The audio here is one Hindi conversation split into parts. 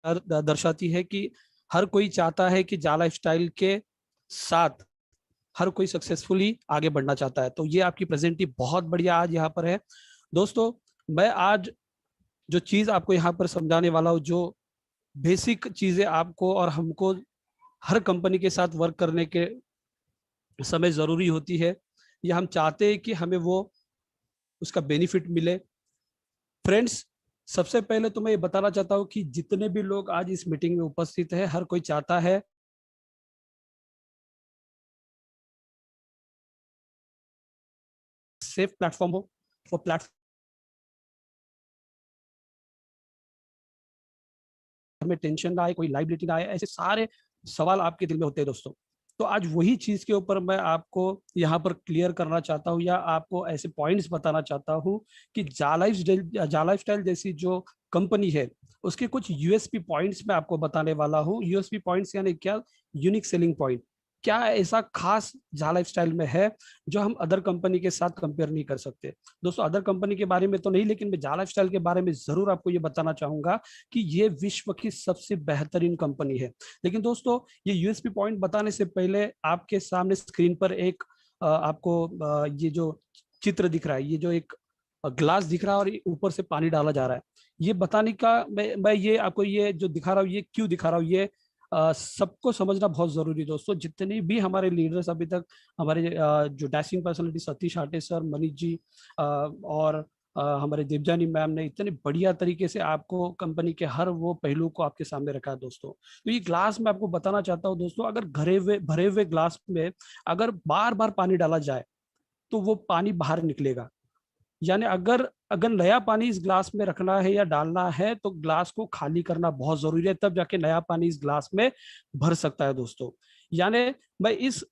दर्शाती है कि हर कोई चाहता है कि जाला स्टाइल के साथ हर कोई सक्सेसफुली आगे बढ़ना चाहता है। तो ये आपकी प्रेजेंटी बहुत बढ़िया आज यहाँ पर है दोस्तों। मैं आज जो चीज आपको यहाँ पर समझाने वाला हूँ, जो बेसिक चीजें आपको और हमको हर कंपनी के साथ वर्क करने के समय जरूरी होती है, या हम चाहते हैं कि हमें वो उसका बेनिफिट मिले। फ्रेंड्स, सबसे पहले तो मैं ये बताना चाहता हूँ कि जितने भी लोग आज इस मीटिंग में उपस्थित हैं, हर कोई चाहता है सेफ प्लेटफॉर्म हो, वो प्लेटफॉर्म में टेंशन ना आए, कोई लाइबिलिटी ना आए, ऐसे सारे सवाल आपके दिल में होते हैं दोस्तों। तो आज वही चीज के ऊपर मैं आपको यहाँ पर क्लियर करना चाहता हूँ, या आपको ऐसे पॉइंट्स बताना चाहता हूँ कि जाला स्टाइल जैसी जो कंपनी है उसके कुछ यूएसपी पॉइंट्स मैं आपको बताने वाला हूँ। यूएसपी पॉइंट्स यानी क्या? Unique selling point. क्या ऐसा खास जाला स्टाइल में है जो हम अदर कंपनी के साथ कंपेयर नहीं कर सकते? दोस्तों, अदर कंपनी के बारे में तो नहीं, लेकिन मैं जाला स्टाइल के बारे में जरूर आपको ये बताना चाहूंगा कि ये विश्व की सबसे बेहतरीन कंपनी है। लेकिन दोस्तों, ये यूएसपी पॉइंट बताने से पहले आपके सामने स्क्रीन पर एक आपको ये जो चित्र दिख रहा है, ये जो एक ग्लास दिख रहा है और ऊपर से पानी डाला जा रहा है, ये बताने का मैं ये आपको ये जो दिखा रहा हूँ, ये क्यों दिखा रहा हूँ, ये सबको समझना बहुत जरूरी है दोस्तों। जितने भी हमारे लीडर्स अभी तक, हमारे जो डैशिंग पर्सनालिटी सतीश आटे सर, मनीष जी और हमारे देवजानी मैम ने इतने बढ़िया तरीके से आपको कंपनी के हर वो पहलू को आपके सामने रखा है दोस्तों। तो ये ग्लास मैं आपको बताना चाहता हूँ दोस्तों, अगर भरे हुए ग्लास में अगर बार बार पानी डाला जाए तो वो पानी बाहर निकलेगा। यानी अगर अगर नया पानी इस ग्लास में रखना है या डालना है तो ग्लास को खाली करना बहुत जरूरी है, तब जाके नया पानी इस ग्लास में भर सकता है दोस्तों। यानी मैं इस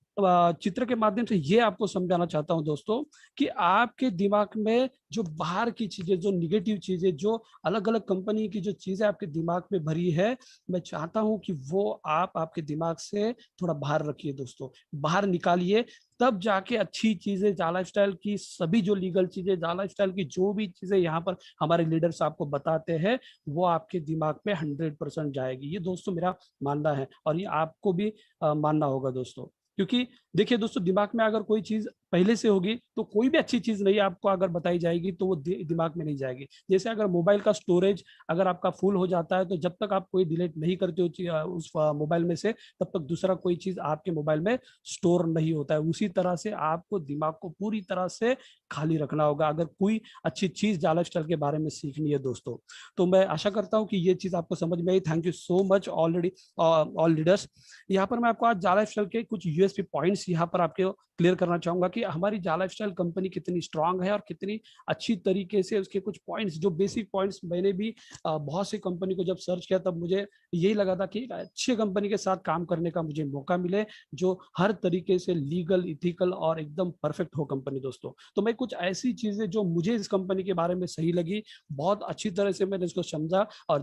चित्र के माध्यम से ये आपको समझाना चाहता हूं दोस्तों कि आपके दिमाग में जो बाहर की चीजें, जो निगेटिव चीजें, जो अलग अलग कंपनी की जो चीजें आपके दिमाग में भरी है, मैं चाहता हूं कि वो आप आपके दिमाग से थोड़ा बाहर रखिए दोस्तों, बाहर निकालिए। तब जाके अच्छी चीजें, जाला स्टाइल की सभी जो लीगल चीजें, जाला स्टाइल की जो भी चीजें यहाँ पर हमारे लीडर्स आपको बताते हैं, वो आपके दिमाग में 100% जाएगी। ये दोस्तों मेरा मानना है, और ये आपको भी मानना होगा दोस्तों। क्योंकि देखिए दोस्तों, दिमाग में अगर कोई चीज पहले से होगी तो कोई भी अच्छी चीज नहीं आपको अगर बताई जाएगी तो वो दिमाग में नहीं जाएगी। जैसे अगर मोबाइल का स्टोरेज अगर आपका फुल हो जाता है तो जब तक आप कोई डिलीट नहीं करते हो उस मोबाइल में से, तब तक दूसरा कोई चीज आपके मोबाइल में स्टोर नहीं होता है। उसी तरह से आपको दिमाग को पूरी तरह से खाली रखना होगा अगर कोई अच्छी चीज जाला स्टाइल के बारे में सीखनी है दोस्तों। तो मैं आशा करता हूं कि ये चीज आपको समझ में आई। Thank you so much already all leaders. यहाँ पर मैं आपको आज जाला स्टाइल के कुछ यूएसपी पॉइंट्स यहाँ पर आपके क्लियर करना चाहूंगा कि हमारी जाला स्टाइल कंपनी कितनी स्ट्रांग है और कितनी अच्छी तरीके से उसके कुछ पॉइंट्स, जो बेसिक पॉइंट्स मैंने भी बहुत सी कंपनी को जब सर्च किया तब मुझे यही लगा था कि एक अच्छी कंपनी के साथ काम करने का मुझे मौका मिले जो हर तरीके से लीगल, इथिकल और एकदम परफेक्ट हो कंपनी दोस्तों। तो मैं कुछ ऐसी चीजें जो मुझे इस कंपनी के बारे में सही लगी, बहुत अच्छी तरह से मैंने इसको समझा, और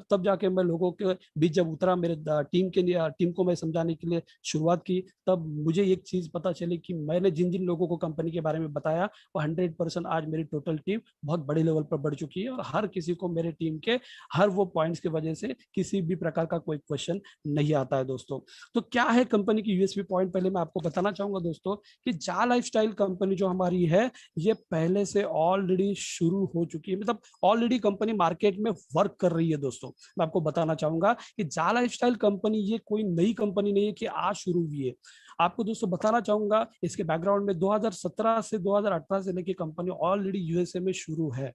तब जाके मैं लोगों के बीच जब उतरा, मेरे टीम को मैं समझाने के लिए शुरुआत की, तब मुझे एक चीज पता चली कि मैंने जिन जिन लोगों को कंपनी के बारे में बताया वो 100% आज मेरी टोटल टीम बहुत बड़े लेवल पर बढ़ चुकी है, और हर किसी को मेरे टीम के हर वो पॉइंट्स की वजह से किसी भी प्रकार का कोई क्वेश्चन नहीं आता है दोस्तों। तो क्या है कंपनी की यूएसपी पॉइंट, पहले मैं आपको बताना चाहूंगा दोस्तों कि जा लाइफस्टाइल कंपनी जो हमारी है ये पहले से ऑलरेडी शुरू हो चुकी है, मतलब ऑलरेडी कंपनी मार्केट में वर्क कर रही है दोस्तों। मैं आपको बताना चाहूंगा कि जा लाइफस्टाइल कंपनी ये कोई नई कंपनी नहीं है कि आज शुरू हुई है। आपको दोस्तों बताना चाहूंगा इसके बैकग्राउंड में 2017 से 2018 से लेके कंपनी ऑलरेडी यूएसए में शुरू है।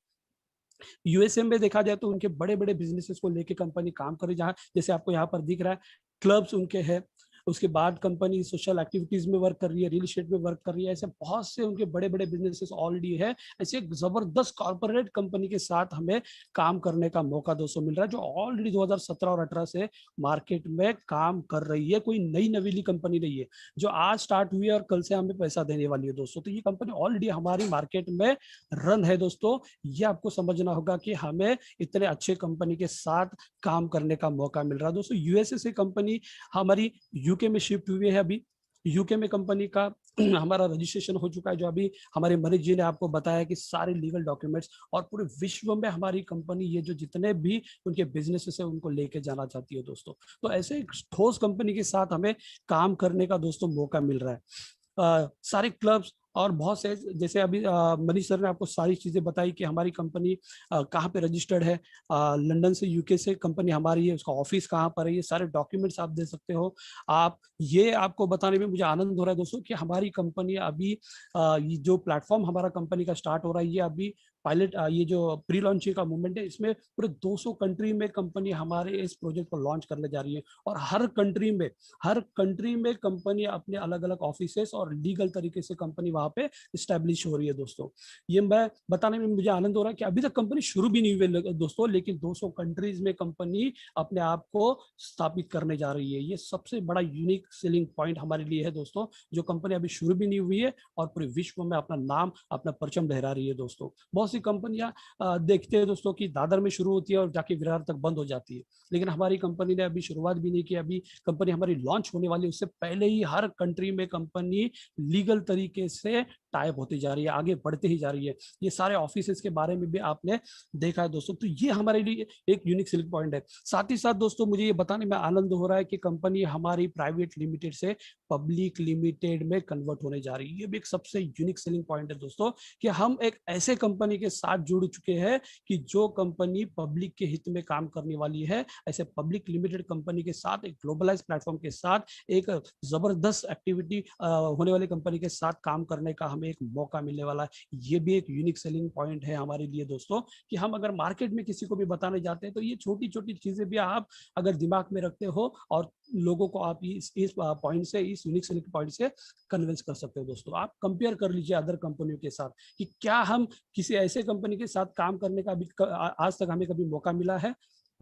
यूएसए में देखा जाए तो उनके बड़े बड़े बिजनेसेस को लेके कंपनी काम कर रही है, जहाँ जैसे आपको यहाँ पर दिख रहा है क्लब्स उनके हैं। उसके बाद कंपनी सोशल एक्टिविटीज में वर्क कर रही है, रियल एस्टेट में वर्क कर रही है, ऐसे बहुत से उनके बड़े बड़े बिजनेसेस ऑलरेडी है। ऐसे एक जबरदस्त कॉर्पोरेट कंपनी के साथ हमें काम करने का मौका दोस्तों मिल रहा है, जो ऑलरेडी 2017 और 18 से मार्केट में काम कर रही है। कोई नई नवीली कंपनी नहीं है जो आज स्टार्ट हुई है और कल से हमें पैसा देने वाली है दोस्तों। तो ये कंपनी ऑलरेडी हमारी मार्केट में रन है दोस्तों। ये आपको समझना होगा कि हमें इतने अच्छे कंपनी के साथ काम करने का मौका मिल रहा है दोस्तों। यूएसए से कंपनी हमारी यूके में शिफ्ट हुई है। अभी यूके में कंपनी का हमारा रजिस्ट्रेशन हो चुका है, जो अभी हमारे मनीष जी ने आपको बताया कि सारे लीगल डॉक्यूमेंट्स, और पूरे विश्व में हमारी कंपनी ये जो जितने भी उनके बिजनेसेस है उनको लेके जाना चाहती है दोस्तों। तो ऐसे एक ठोस कंपनी के साथ हमें काम करने का दोस्तों मौका मिल रहा है। सारे क्लब्स और बहुत से, जैसे अभी मनीष सर ने आपको सारी चीजें बताई कि हमारी कंपनी कहाँ पे रजिस्टर्ड है, लंदन से यूके से कंपनी हमारी है, उसका ऑफिस कहाँ पर है, ये सारे डॉक्यूमेंट्स आप दे सकते हो। आप ये आपको बताने में मुझे आनंद हो रहा है दोस्तों कि हमारी कंपनी अभी ये जो प्लेटफॉर्म हमारा कंपनी का स्टार्ट हो रहा है, ये अभी पायलट, ये जो प्री लॉन्चिंग का मूवमेंट है, इसमें पूरे 200 कंट्री में कंपनी हमारे इस प्रोजेक्ट को लॉन्च करने जा रही है। और हर कंट्री में कंपनी अपने अलग अलग ऑफिसेस और लीगल तरीके से कंपनी वहां पे स्टैब्लिश हो रही है दोस्तों। ये मैं बताने में मुझे आनंद हो रहा है कि अभी तक कंपनी शुरू भी नहीं हुई दोस्तों, लेकिन 200 कंट्रीज में कंपनी अपने आप को स्थापित करने जा रही है। ये सबसे बड़ा यूनिक सेलिंग पॉइंट हमारे लिए है दोस्तों, जो कंपनी अभी शुरू भी नहीं हुई है और पूरे विश्व में अपना नाम, अपना परचम लहरा रही है दोस्तों। बहुत सी कंपनियां देखते हैं दोस्तों कि दादर में शुरू होती है और जाके विरार तक बंद हो जाती है, लेकिन हमारी कंपनी ने अभी शुरुआत भी नहीं की। अभी कंपनी हमारी लॉन्च होने वाली, उससे पहले ही हर कंट्री में कंपनी लीगल तरीके से टाइप होती जा रही है, आगे बढ़ते ही जा रही है। ये सारे ऑफिसेस के बारे में भी आपने देखा है दोस्तों, तो ये हमारे लिए एक यूनिक सेलिंग पॉइंट है। साथ ही साथ दोस्तों मुझे ये बताने में आनंद हो रहा है कि कंपनी हमारी प्राइवेट लिमिटेड से पब्लिक लिमिटेड में कन्वर्ट होने जा रही है। ये भी एक सबसे यूनिक सेलिंग पॉइंट है दोस्तों, कि हम एक ऐसे कंपनी के साथ जुड़ चुके हैं कि जो कंपनी पब्लिक के हित में काम करने वाली है। ऐसे पब्लिक लिमिटेड कंपनी के साथ, एक ग्लोबलाइज प्लेटफॉर्म के साथ, एक जबरदस्त एक्टिविटी होने वाली कंपनी के साथ काम करने का हमें एक मौका मिलने वाला है। ये भी एक यूनिक सेलिंग पॉइंट है हमारे लिए दोस्तों, कि हम अगर मार्केट में किसी को भी बताने जाते हैं तो ये छोटी छोटी चीजें भी आप अगर दिमाग में रखते हो और लोगों को आप इस पॉइंट से, इस यूनिक सेलिंग पॉइंट से कन्विंस कर सकते हो दोस्तों। आप कंपेयर कर लीजिए अदर कंपनियों के साथ कि क्या हम किसी ऐसे कंपनी के साथ काम करने का भी आज तक हमें कभी मौका मिला है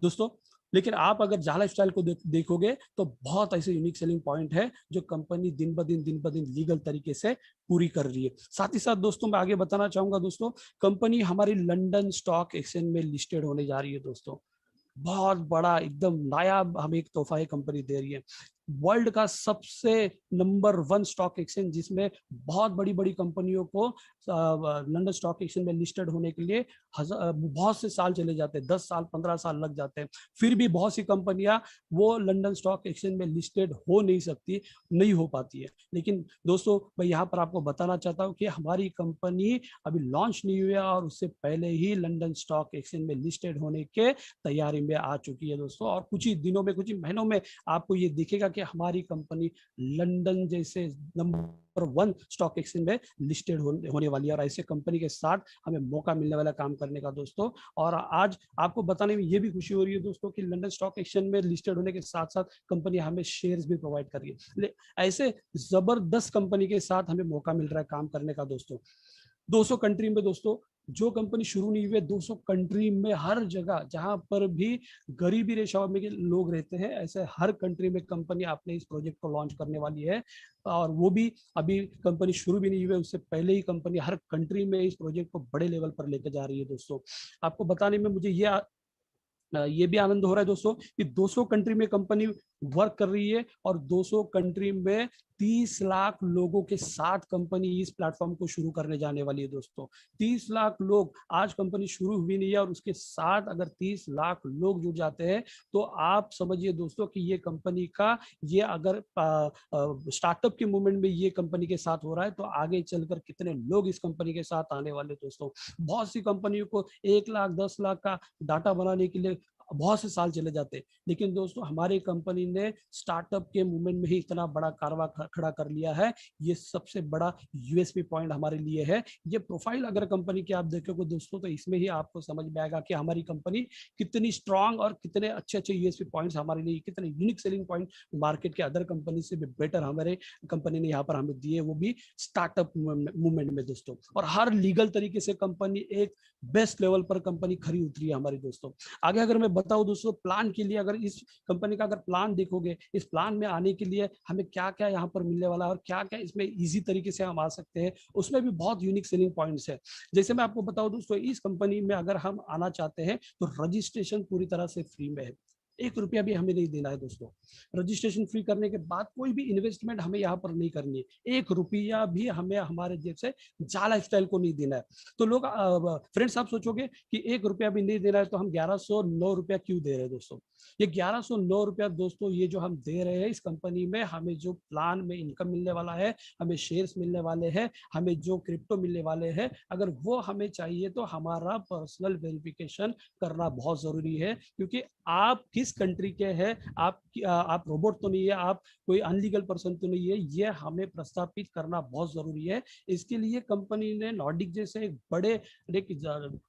दोस्तों। लेकिन आप अगर जाला स्टाइल को देखोगे तो बहुत ऐसे यूनिक सेलिंग पॉइंट है जो कंपनी दिन ब दिन लीगल तरीके से पूरी कर रही है। साथ ही साथ दोस्तों मैं आगे बताना चाहूंगा दोस्तों, कंपनी हमारी लंदन स्टॉक एक्सचेंज में लिस्टेड होने जा रही है दोस्तों। बहुत बड़ा एकदम नायाब हमें एक तोहफा कंपनी दे रही है। वर्ल्ड का सबसे नंबर 1 स्टॉक एक्सचेंज, जिसमें बहुत बड़ी बड़ी कंपनियों को लंदन स्टॉक एक्सचेंज में लिस्टेड होने के लिए बहुत से साल चले जाते हैं, 10 साल 15 साल लग जाते हैं। फिर भी बहुत सी कंपनियां वो लंदन स्टॉक एक्सचेंज में लिस्टेड हो नहीं सकती, नहीं हो पाती है। लेकिन दोस्तों मैं यहाँ पर आपको बताना चाहता हूँ कि हमारी कंपनी अभी लॉन्च नहीं हुई है और उससे पहले ही लंदन स्टॉक एक्सचेंज में लिस्टेड होने के तैयारी में आ चुकी है दोस्तों। और कुछ ही दिनों में, कुछ ही महीनों में आपको ये दिखेगा कि हमारी कंपनी लंदन जैसे नंबर 1 स्टॉक एक्सचेंज में लिस्टेड होने वाली है। और ऐसे कंपनी के साथ हमें मौका मिलने वाला काम करने का दोस्तों। और आज आपको बताने में ये भी खुशी हो रही है दोस्तों कि लंदन स्टॉक एक्सचेंज में लिस्टेड होने के साथ साथ कंपनी हमें शेयर्स भी प्रोवाइड कर रही है। ऐसे जबरदस्त कंपनी के साथ हमें मौका मिल रहा है काम करने का दोस्तों। 200 कंट्री में दोस्तों, जो कंपनी शुरू नहीं हुई, 200 कंट्री में हर जगह जहां पर भी गरीबी रेशा में के लोग रहते हैं, ऐसे हर कंट्री में कंपनी अपने इस प्रोजेक्ट को लॉन्च करने वाली है। और वो भी अभी कंपनी शुरू भी नहीं हुई है, उससे पहले ही कंपनी हर कंट्री में इस प्रोजेक्ट को बड़े लेवल पर लेकर जा रही है दोस्तों। आपको बताने में मुझे ये भी आनंद हो रहा है दोस्तों कि 200 कंट्री में कंपनी वर्क कर रही है और 200 कंट्री में 30 लाख लोगों के साथ कंपनी इस प्लेटफॉर्म को शुरू करने जाने वाली है दोस्तों। 30 लाख लोग, आज कंपनी शुरू हुई नहीं है और उसके साथ अगर 30 लाख लोग जुड़ जाते हैं तो आप समझिए दोस्तों कि ये कंपनी का, ये अगर स्टार्टअप के मूवमेंट में ये कंपनी के साथ हो रहा है तो आगे चलकर कितने लोग इस कंपनी के साथ आने वाले दोस्तों। बहुत सी कंपनियों को 1 लाख 10 लाख का डाटा बनाने के लिए बहुत से साल चले जाते, लेकिन दोस्तों हमारी कंपनी ने स्टार्टअप के मूवमेंट में ही इतना बड़ा कारवा खड़ा कर लिया है। ये सबसे बड़ा यूएसपी पॉइंट हमारे लिए है। ये प्रोफाइल अगर कंपनी की आप देखोगे दोस्तों तो इसमें ही आपको समझ में आएगा कि हमारी कंपनी कितनी स्ट्रांग और कितने अच्छे अच्छे यूएसपी पॉइंट्स हमारे लिए, कितने यूनिक सेलिंग पॉइंट मार्केट के अदर कंपनी से भी बेटर हमारे कंपनी ने यहाँ पर हमें दिए, वो भी स्टार्टअप मूवमेंट में दोस्तों। और हर लीगल तरीके से कंपनी एक बेस्ट लेवल पर कंपनी खरी उतरी है हमारी दोस्तों। आगे अगर मैं बताऊं दोस्तों प्लान के लिए, अगर इस कंपनी का अगर प्लान देखोगे, इस प्लान में आने के लिए हमें क्या क्या यहाँ पर मिलने वाला है और क्या क्या इसमें इजी तरीके से हम आ सकते हैं, उसमें भी बहुत यूनिक सेलिंग पॉइंट्स है। जैसे मैं आपको बताऊं दोस्तों, इस कंपनी में अगर हम आना चाहते हैं तो रजिस्ट्रेशन पूरी तरह से फ्री में है। 1 रुपया भी हमें नहीं देना है दोस्तों। रजिस्ट्रेशन फ्री करने के बाद कोई भी इन्वेस्टमेंट हमें यहाँ पर नहीं करनी है, 1 रुपया भी हमें हमारे जेब से जाला लाइफस्टाइल को नहीं देना है। तो लोग फ्रेंड्स आप सोचोगे कि 1 रुपया भी नहीं देना है तो हम 1109 रुपया क्यों दे रहे हैं दोस्तों। ये 1109 रुपया दोस्तों, ये जो हम दे रहे हैं इस कंपनी में, हमें जो प्लान में इनकम मिलने वाला है, हमें शेयर्स मिलने वाले हैं, हमें जो क्रिप्टो मिलने वाले हैं, अगर वो हमें चाहिए तो हमारा पर्सनल वेरिफिकेशन करना बहुत जरूरी है। क्योंकि आप किस कंट्री के हैं, आप रोबोट तो नहीं है, आप कोई अनलीगल पर्सन तो नहीं है, ये हमें प्रस्तापित करना बहुत जरूरी है। इसके लिए कंपनी ने नॉर्डिक जैसे एक बड़े एक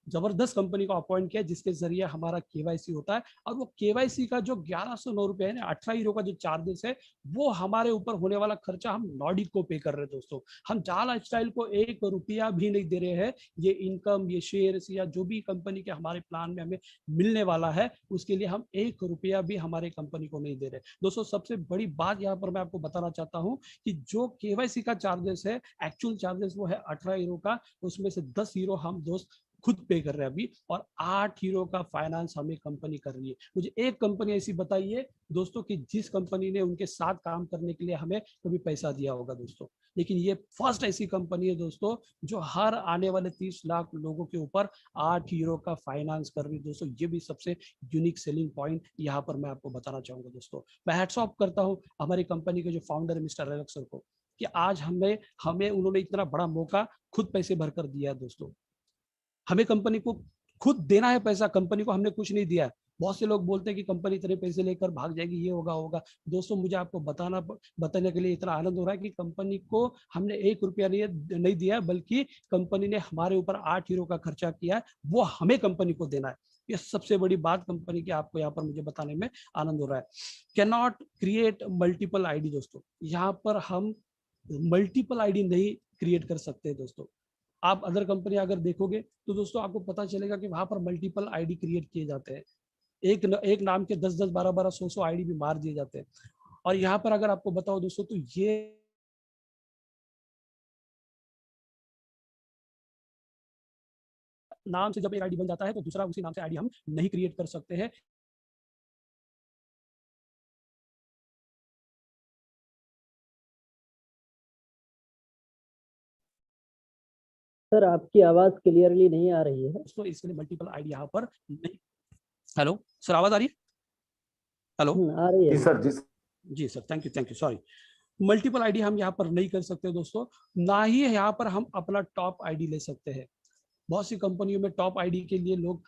जबरदस्त कंपनी को अपॉइंट किया जिसके जरिए हमारा केवाईसी होता है। और वो केवाईसी का जो 1109 रुपए है ना, 18 यूरो का जो चार्जेस है, वो हमारे ऊपर होने वाला खर्चा हम नॉर्डिक को पे कर रहे हैं दोस्तों। हम जाला लाइफस्टाइल को 1 रुपया भी नहीं दे रहे हैं। ये इनकम, ये शेयर्स या जो भी कंपनी के हमारे प्लान में हमें मिलने वाला है, उसके लिए हम 1 रुपया भी हमारे कंपनी को नहीं दे रहे दोस्तों। सबसे बड़ी बात यहाँ पर मैं आपको बताना चाहता हूँ कि जो केवाईसी का चार्जेस है, एक्चुअल चार्जेस वो है 18 यूरो का, उसमें से 10 यूरो हम दोस्त खुद पे कर रहे हैं अभी, और 8 यूरो का फाइनेंस हमें कंपनी कर रही है। मुझे एक कंपनी ऐसी बताइए दोस्तों कि जिस कंपनी ने उनके साथ काम करने के लिए हमें कभी पैसा दिया होगा दोस्तों। लेकिन ये फर्स्ट ऐसी कंपनी है दोस्तों जो हर आने वाले 30 लाख लोगों के ऊपर 8 यूरो का फाइनेंस कर रही है दोस्तों। ये भी सबसे यूनिक सेलिंग पॉइंट यहाँ पर मैं आपको बताना चाहूंगा दोस्तों। मैं हैट्स ऑफ करता हूँ हमारी कंपनी के जो फाउंडर मिस्टर एलेक्स सर को, कि आज हमें हमें उन्होंने इतना बड़ा मौका खुद पैसे भरकर दिया है दोस्तों। हमें कंपनी को खुद देना है पैसा, कंपनी को हमने कुछ नहीं दिया है। बहुत से लोग बोलते हैं कि कंपनी इतने पैसे लेकर भाग जाएगी, ये होगा होगा। दोस्तों मुझे आपको बताने के लिए इतना आनंद हो रहा है कि कंपनी को हमने 1 रुपया नहीं दिया, बल्कि कंपनी ने हमारे ऊपर 8 यूरो का खर्चा किया है, वो हमें कंपनी को देना है। ये सबसे बड़ी बात कंपनी की आपको यहाँ पर मुझे बताने में आनंद हो रहा है। Can not create multiple ID दोस्तों, यहाँ पर हम मल्टीपल आईडी नहीं क्रिएट कर सकते दोस्तों। आप अदर कंपनी अगर देखोगे तो दोस्तों आपको पता चलेगा कि वहां पर मल्टीपल आईडी क्रिएट किए जाते हैं। एक नाम के 10-10, 12-12, 100-100 आईडी भी मार दिए जाते हैं। और यहाँ पर अगर आपको बताओ दोस्तों तो ये नाम से जब एक आईडी बन जाता है तो दूसरा उसी नाम से आईडी हम नहीं क्रिएट कर सकते हैं। सर आपकी आवाज क्लियरली नहीं आ रही है दोस्तों इसके लिए मल्टीपल आईडी यहाँ पर नहीं। हेलो सर, आवाज आ रही है? हेलो आ रही है जी सर, जी सर। जी sir, thank you sorry. Multiple ID हम यहाँ पर नहीं कर सकते दोस्तों, ना ही यहाँ पर हम अपना टॉप आईडी ले सकते हैं। बहुत सी कंपनियों में टॉप आईडी के लिए लोग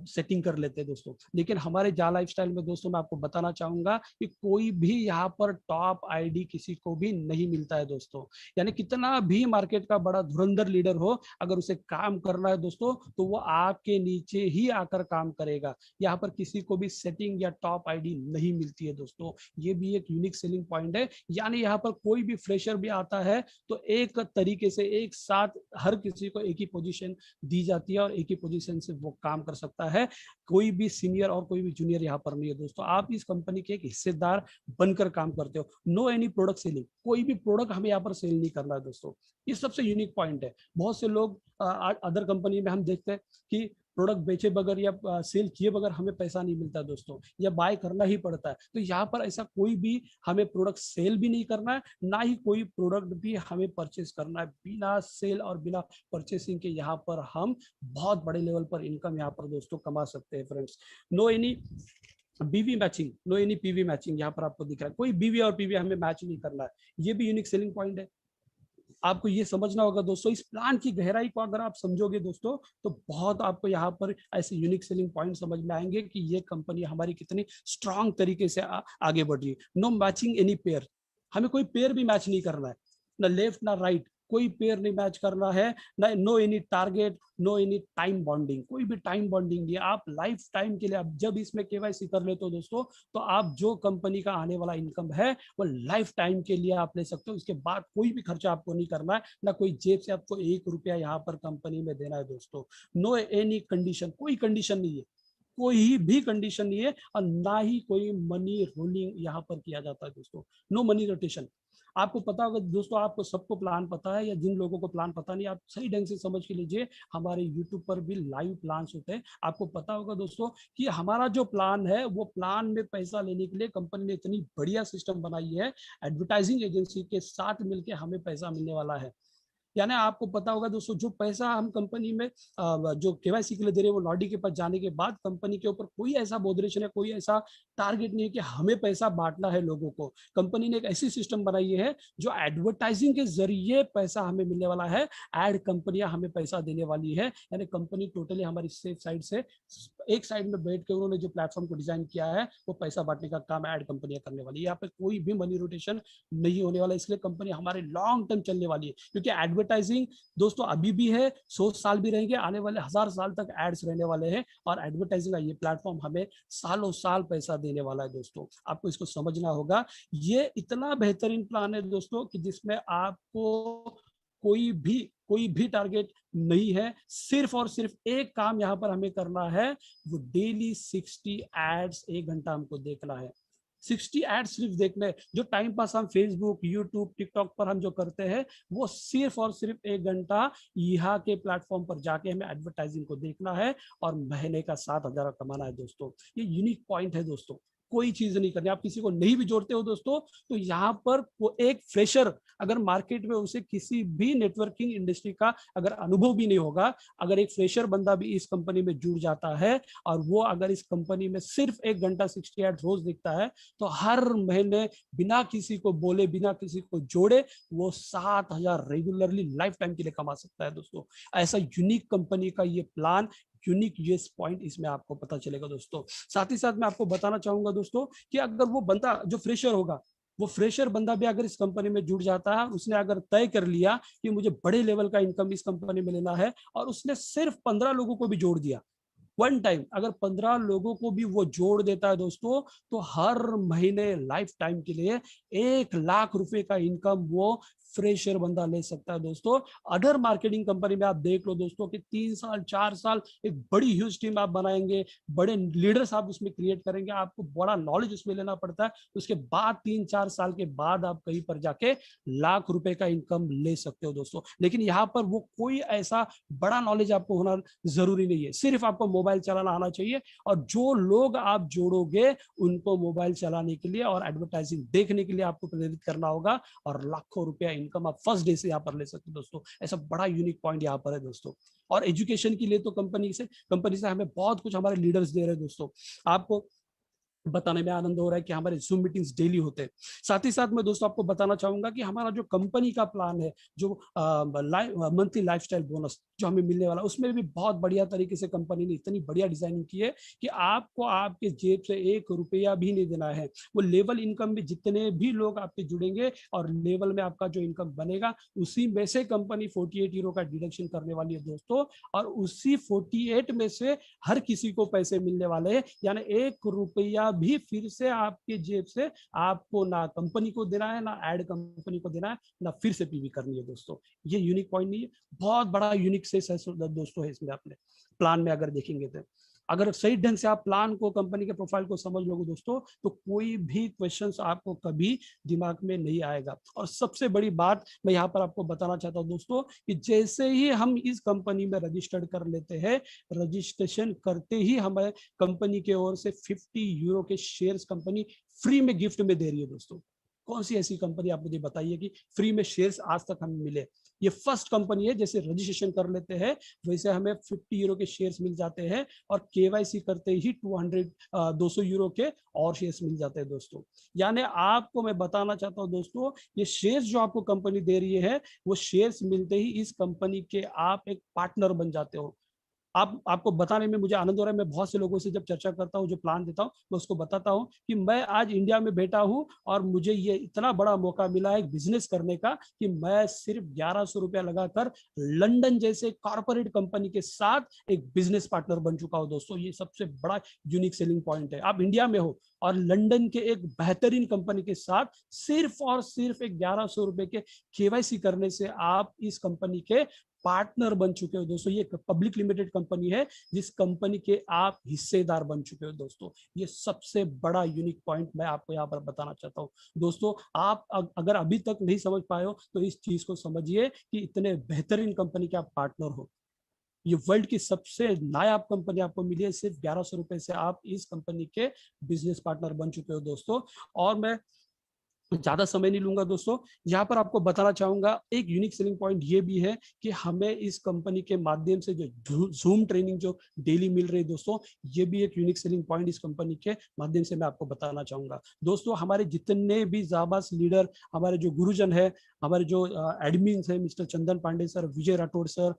सेटिंग कर लेते हैं दोस्तों, लेकिन हमारे जा लाइफस्टाइल में दोस्तों मैं आपको बताना चाहूंगा कि कोई भी यहाँ पर टॉप आईडी किसी को भी नहीं मिलता है दोस्तों। यानी कितना भी मार्केट का बड़ा धुरंधर लीडर हो, अगर उसे काम करना है दोस्तों तो वो आपके नीचे ही आकर काम करेगा। यहाँ पर किसी को भी सेटिंग या टॉप आईडी नहीं मिलती है दोस्तों। ये भी एक यूनिक सेलिंग पॉइंट है। यानी यहाँ पर कोई भी फ्रेशर भी आता है तो एक तरीके से एक साथ हर किसी को एक ही पोजीशन दी जाती है और एक ही पोजीशन से वो काम कर सकता है। कोई भी सीनियर और कोई भी जूनियर यहाँ पर नहीं है दोस्तों। आप इस कंपनी के एक हिस्सेदार बनकर काम करते हो। नो एनी प्रोडक्ट सेलिंग, कोई भी प्रोडक्ट हमें यहाँ पर सेल नहीं करना है दोस्तों। ये सबसे यूनिक पॉइंट है। बहुत से लोग अदर कंपनी में हम देखते हैं कि प्रोडक्ट बेचे बगैर या सेल किए बगैर हमें पैसा नहीं मिलता दोस्तों, या बाय करना ही पड़ता है। तो यहाँ पर ऐसा कोई भी हमें प्रोडक्ट सेल भी नहीं करना है, ना ही कोई प्रोडक्ट भी हमें परचेस करना है। बिना सेल और बिना परचेसिंग के यहाँ पर हम बहुत बड़े लेवल पर इनकम यहाँ पर दोस्तों कमा सकते हैं friends. No any BV matching, no any PV matching, यहाँ पर आपको दिख रहा है कोई बीवी और पीवी हमें मैच नहीं करना है। ये भी यूनिक सेलिंग पॉइंट है। आपको ये समझना होगा दोस्तों, इस प्लान की गहराई को अगर आप समझोगे दोस्तों तो बहुत आपको यहाँ पर ऐसे यूनिक सेलिंग पॉइंट समझ में आएंगे कि ये कंपनी हमारी कितनी स्ट्रांग तरीके से आगे बढ़ रही है। नो मैचिंग एनी पेयर, हमें कोई पेयर भी मैच नहीं करना है, ना लेफ्ट ना राइट, कोई पेयर नहीं मैच करना है ना। No any target, no any time bonding, कोई भी टाइम बॉन्डिंग नहीं। आप लाइफ टाइम के लिए आप जब इसमें केवाईसी कर लेते हो दोस्तों तो आप जो कंपनी का आने वाला इनकम है वो लाइफ टाइम के लिए आप ले सकते हो। इसके बाद कोई भी खर्चा आपको नहीं करना है, ना कोई जेब से आपको 1 रुपया यहाँ पर कंपनी में देना है दोस्तों। नो एनी कंडीशन, कोई कंडीशन नहीं है। कोई भी कंडीशन नहीं है और ना ही कोई मनी रोलिंग यहाँ पर किया जाता है दोस्तों। No money rotation. आपको पता होगा दोस्तों, आपको सबको प्लान पता है, या जिन लोगों को प्लान पता नहीं, आप सही ढंग से समझ के लीजिए, हमारे यूट्यूब पर भी लाइव प्लान्स होते हैं। आपको पता होगा दोस्तों कि हमारा जो प्लान है, वो प्लान में पैसा लेने के लिए कंपनी ने इतनी बढ़िया सिस्टम बनाई है, एडवर्टाइजिंग एजेंसी के साथ मिलकर हमें पैसा मिलने वाला है। यानी आपको पता होगा दोस्तों, जो पैसा हम कंपनी में जो केवाईसी के लिए दे रहे हैं, वो नॉडी के पास जाने के बाद कंपनी के ऊपर कोई ऐसा बोधरेशन है, कोई ऐसा टारगेट नहीं है कि हमें पैसा बांटना है लोगों को। कंपनी ने एक ऐसी सिस्टम बनाई है जो एडवर्टाइजिंग के जरिए पैसा हमें मिलने वाला है, एड कंपनियां हमें पैसा देने वाली है। यानी कंपनी टोटली हमारी सेफ साइड से एक साइड में बैठ के उन्होंने जो प्लेटफॉर्म को डिजाइन किया है, वो पैसा बांटने का काम एड कंपनियां करने वाली है। यहाँ पे कोई भी मनी रोटेशन नहीं होने वाला, इसलिए कंपनी हमारे लॉन्ग टर्म चलने वाली है। क्योंकि एडवर्टाइजिंग दोस्तों अभी भी है, 100 साल भी रहेंगे, आने वाले 1000 साल तक एड्स रहने वाले हैं, और एडवर्टाइजिंग का ये प्लेटफॉर्म हमें सालों साल पैसा देने वाला है दोस्तों। आपको इसको समझना होगा। ये इतना बेहतरीन प्लान है दोस्तों कि जिसमें आपको कोई भी टारगेट नहीं है, सिर्फ और सिर्फ एक काम यहाँ पर हमें करना है, वो डेली 60 एड्स 1 घंटा हमको देखना है। 60 एड सिर्फ देखने, जो टाइम पास हम फेसबुक, यूट्यूब, टिकटॉक पर हम जो करते हैं, वो सिर्फ और सिर्फ 1 घंटा यहाँ के प्लेटफॉर्म पर जाके हमें एडवर्टाइजिंग को देखना है, और महीने का 7,000 कमाना है दोस्तों। ये यूनिक पॉइंट है दोस्तों, कोई चीज नहीं करनी। आप किसी को नहीं भी जोड़ते हो दोस्तों, तो यहाँ पर वो एक फ्रेशर अगर मार्केट में, उसे किसी भी नेटवर्किंग इंडस्ट्री का अगर अनुभव भी नहीं होगा, अगर एक फ्रेशर बंदा भी इस कंपनी में जुड़ जाता है, और वो अगर इस कंपनी में सिर्फ 1 घंटा 60 एड रोज दिखता है, तो हर महीने बिना किसी को बोले, बिना किसी को जोड़े, वो 7,000 रेगुलरली लाइफ टाइम के लिए कमा सकता है दोस्तों। ऐसा यूनिक कंपनी का ये प्लान, यूनिक यूएस पॉइंट इसमें आपको पता चलेगा दोस्तों। साथ ही साथ मैं आपको बताना चाहूंगा दोस्तों कि अगर वो बंदा जो फ्रेशर होगा, वो फ्रेशर बंदा भी अगर इस कंपनी में जुड़ जाता है, उसने अगर तय कर लिया कि मुझे बड़े लेवल का इनकम इस कंपनी में लेना है, और उसने सिर्फ 15 लोगों को भी जोड़ दिया, वन टाइम अगर 15 लोगों को भी वो जोड़ देता है दोस्तों, तो हर महीने लाइफ टाइम के लिए 1 लाख रुपए का इनकम वो फ्रेशर बंदा ले सकता है दोस्तों। अदर मार्केटिंग कंपनी में आप देख लो दोस्तों कि 3 साल 4 साल एक बड़ी ह्यूज टीम आप बनाएंगे, बड़े लीडर्स आप उसमें क्रिएट करेंगे, आपको बड़ा नॉलेज उसमें लेना पड़ता है, उसके बाद 3-4 साल के बाद आप कहीं पर जाके लाख रुपए का इनकम ले सकते हो दोस्तों। लेकिन यहाँ पर वो कोई ऐसा बड़ा नॉलेज आपको होना जरूरी नहीं है, सिर्फ आपको मोबाइल चलाना आना चाहिए, और जो लोग आप जोड़ोगे उनको मोबाइल चलाने के लिए और एडवर्टाइजिंग देखने के लिए आपको प्रेरित करना होगा, और लाखों रुपया इनकम आप फर्स्ट डे से यहाँ पर ले सकते हो दोस्तों। ऐसा बड़ा यूनिक पॉइंट यहाँ पर है दोस्तों। और एजुकेशन के लिए तो कंपनी से हमें बहुत कुछ हमारे लीडर्स दे रहे हैं दोस्तों। आपको बताने में आनंद हो रहा है कि हमारे जूम मीटिंग्स डेली होते हैं। साथ ही साथ मैं दोस्तों आपको बताना चाहूंगा कि हमारा जो कंपनी का प्लान है, जो मंथली लाइफस्टाइल बोनस जो हमें मिलने वाला, उसमें भी बहुत बढ़िया तरीके से कंपनी ने इतनी बढ़िया डिजाइनिंग की है कि आपको आपके जेब से 1 रुपया भी नहीं देना है। वो लेवल इनकम में जितने भी लोग आपके जुड़ेंगे और लेवल में आपका जो इनकम बनेगा, उसी में से कंपनी 48 यूरो का डिडक्शन करने वाली है दोस्तों, और उसी 48 में से हर किसी को पैसे मिलने वाले हैं। यानी 1 रुपया भी फिर से आपके जेब से आपको ना कंपनी को देना है, ना एड कंपनी को देना है, ना फिर से पीवी करनी है दोस्तों। ये यूनिक पॉइंट नहीं है, बहुत बड़ा यूनिक से दोस्तों है इसमें। अपने प्लान में अगर देखेंगे तो, अगर सही ढंग से आप प्लान को, कंपनी के प्रोफाइल को समझ लोगे दोस्तों, तो कोई भी क्वेश्चंस आपको कभी दिमाग में नहीं आएगा। और सबसे बड़ी बात मैं यहाँ पर आपको बताना चाहता हूँ दोस्तों, कि जैसे ही हम इस कंपनी में रजिस्टर्ड कर लेते हैं, रजिस्ट्रेशन करते ही हमें कंपनी की ओर से 50 यूरो के शेयर्स कंपनी फ्री में गिफ्ट में दे रही है दोस्तों। कौन सी ऐसी कंपनी आप मुझे बताइए कि फ्री में शेयर्स आज तक हमें मिले? ये फर्स्ट कंपनी है। जैसे रजिस्ट्रेशन कर लेते हैं, वैसे हमें 50 यूरो के शेयर्स मिल जाते हैं, और केवाईसी करते ही 200 यूरो के और शेयर्स मिल जाते हैं दोस्तों। यानी आपको मैं बताना चाहता हूं दोस्तों, ये शेयर्स जो आपको कंपनी दे रही है, वो शेयर्स मिलते ही इस कंपनी के आप एक पार्टनर बन जाते हो। आपको बताने में मुझे आनंद हो रहा है। मैं बहुत से लोगों से जब चर्चा करता हूं, जो प्लान देता हूं, मैं उसको बताता हूं कि मैं आज इंडिया में बैठा हूं, और मुझे ये इतना बड़ा मौका मिला है बिजनेस करने का, कि मैं सिर्फ 1100 रुपया लगाकर लंदन जैसे कॉर्पोरेट कंपनी के साथ एक बिजनेस पार्टनर बन चुका हूं दोस्तों। ये सबसे बड़ा यूनिक सेलिंग पॉइंट है। आप इंडिया में हो और लंदन के एक बेहतरीन कंपनी के साथ सिर्फ और सिर्फ एक 1100 रुपए के केवाईसी करने से आप इस कंपनी के पार्टनर बन चुके हो दोस्तों। ये पब्लिक लिमिटेड कंपनी है जिस कंपनी के आप हिस्सेदार बन चुके हो दोस्तों। ये सबसे बड़ा यूनिक पॉइंट मैं आपको यहाँ पर बताना चाहता हूँ दोस्तों। आप अगर अभी तक नहीं समझ पाए हो तो इस चीज को समझिए कि इतने बेहतरीन कंपनी के आप पार्टनर हो। ये वर्ल्ड की सबसे नायाब कंपनी आपको मिली है, सिर्फ 1100 रुपए से आप इस कंपनी के बिजनेस पार्टनर बन चुके हो दोस्तों। और मैं ज्यादा समय नहीं लूंगा दोस्तों, यहाँ पर आपको बताना चाहूंगा एक यूनिक सेलिंग पॉइंट ये भी है कि हमें इस कंपनी के माध्यम से जो जूम ट्रेनिंग जो डेली मिल रही है दोस्तों, ये भी एक यूनिक सेलिंग पॉइंट इस कंपनी के माध्यम से मैं आपको बताना चाहूंगा दोस्तों। हमारे जितने भी जाबाज लीडर, हमारे जो गुरुजन है, हमारे जो एडमिन है, मिस्टर चंदन पांडे सर, विजय राठौड़ सर,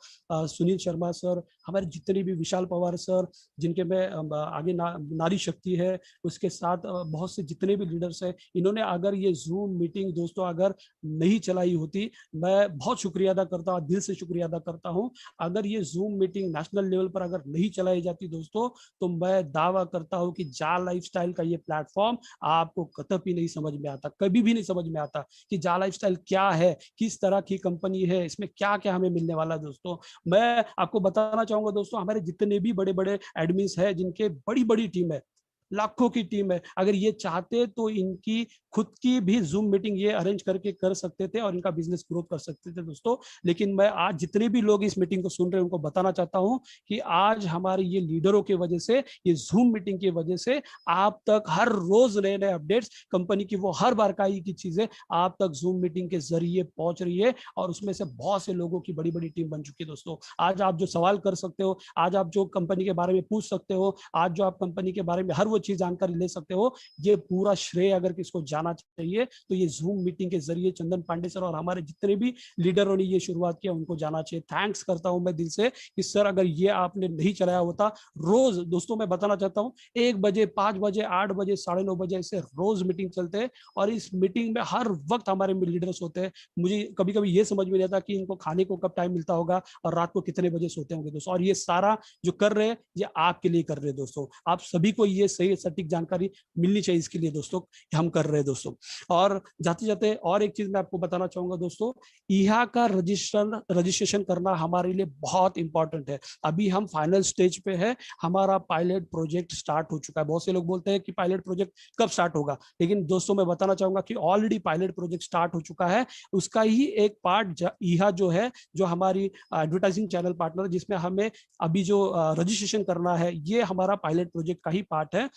सुनील शर्मा सर, हमारे जितने भी विशाल पवार सर, जिनके में आगे नारी शक्ति है, उसके साथ बहुत से जितने भी लीडर्स है, इन्होंने अगर ये जूम मीटिंग दोस्तों अगर नहीं चलाई होती, मैं बहुत शुक्रिया अदा करता हूँ, दिल से शुक्रिया अदा करता हूँ। अगर ये जूम मीटिंग नेशनल लेवल पर अगर नहीं चलाई जाती दोस्तों, तो मैं दावा करता हूँ कि जा लाइफस्टाइल का ये प्लेटफॉर्म आपको कतई नहीं समझ में आता, कभी भी नहीं समझ में आता कि जा लाइफस्टाइल क्या है, किस तरह की कंपनी है, इसमें क्या क्या हमें मिलने वाला है दोस्तों। मैं आपको बताना चाहूंगा दोस्तों, हमारे जितने भी बड़े बड़े एडमिन्स हैं, जिनके बड़ी बड़ी टीम है, लाखों की टीम है, अगर ये चाहते तो इनकी खुद की भी जूम मीटिंग ये अरेंज करके कर सकते थे और इनका बिजनेस ग्रो कर सकते थे दोस्तों। लेकिन मैं आज जितने भी लोग इस मीटिंग को सुन रहे हैं उनको बताना चाहता हूं कि आज हमारे ये लीडरों की वजह से, ये जूम मीटिंग की वजह से आप तक हर रोज नए नए अपडेट्स, कंपनी की वो हर बार की चीजें आप तक जूम मीटिंग के जरिए पहुंच रही है। और उसमें से बहुत से लोगों की बड़ी बड़ी टीम बन चुकी है दोस्तों। आज आप जो सवाल कर सकते हो, आज आप जो कंपनी के बारे में पूछ सकते हो, आज जो आप कंपनी के बारे में हर वो चीज जानकारी ले सकते हो, ये पूरा श्रेय अगर किसको जाना चाहिए तो ये जूम मीटिंग के जरिए चंदन पांडे सर और हमारे जितने भी लीडरों ने ये शुरुआत किया उनको जाना चाहिए। थैंक्स करता हूं मैं दिल से कि सर अगर ये आपने नहीं चलाया होता, रोज दोस्तों मैं बताना चाहता हूं 1 बजे, 5 बजे, 8 बजे, 9:30 बजे ऐसे रोज मीटिंग चलते हैं और इस मीटिंग में हर वक्त हमारे लीडर्स होते हैं। मुझे कभी कभी ये समझ में नहीं आता कि इनको खाने को कब टाइम मिलता होगा और रात को कितने बजे सोते होंगे दोस्तों। और ये सारा जो कर रहे हैं ये आपके लिए कर रहे हैं दोस्तों। आप सभी को ये सही सटीक जानकारी मिलनी चाहिए, इसके लिए दोस्तों हम कर रहे हैं दोस्तों। और जाते जाते और एक चीज मैं आपको बताना चाहूंगा दोस्तों, ईहा का रजिस्ट्रेशन करना हमारे लिए बहुत इंपॉर्टेंट है। अभी हम फाइनल स्टेज पे है, हमारा पायलट प्रोजेक्ट स्टार्ट हो चुका है। बहुत से लोग बोलते हैं कि पायलट प्रोजेक्ट कब स्टार्ट होगा, लेकिन दोस्तों मैं बताना चाहूंगा कि ऑलरेडी पायलट प्रोजेक्ट स्टार्ट हो चुका है। उसका ही एक पार्ट ईहा जो है, जो हमारी एडवर्टाइजिंग चैनल पार्टनर, जिसमें हमें अभी जो रजिस्ट्रेशन करना है, ये हमारा पायलट प्रोजेक्ट का ही पार्ट है।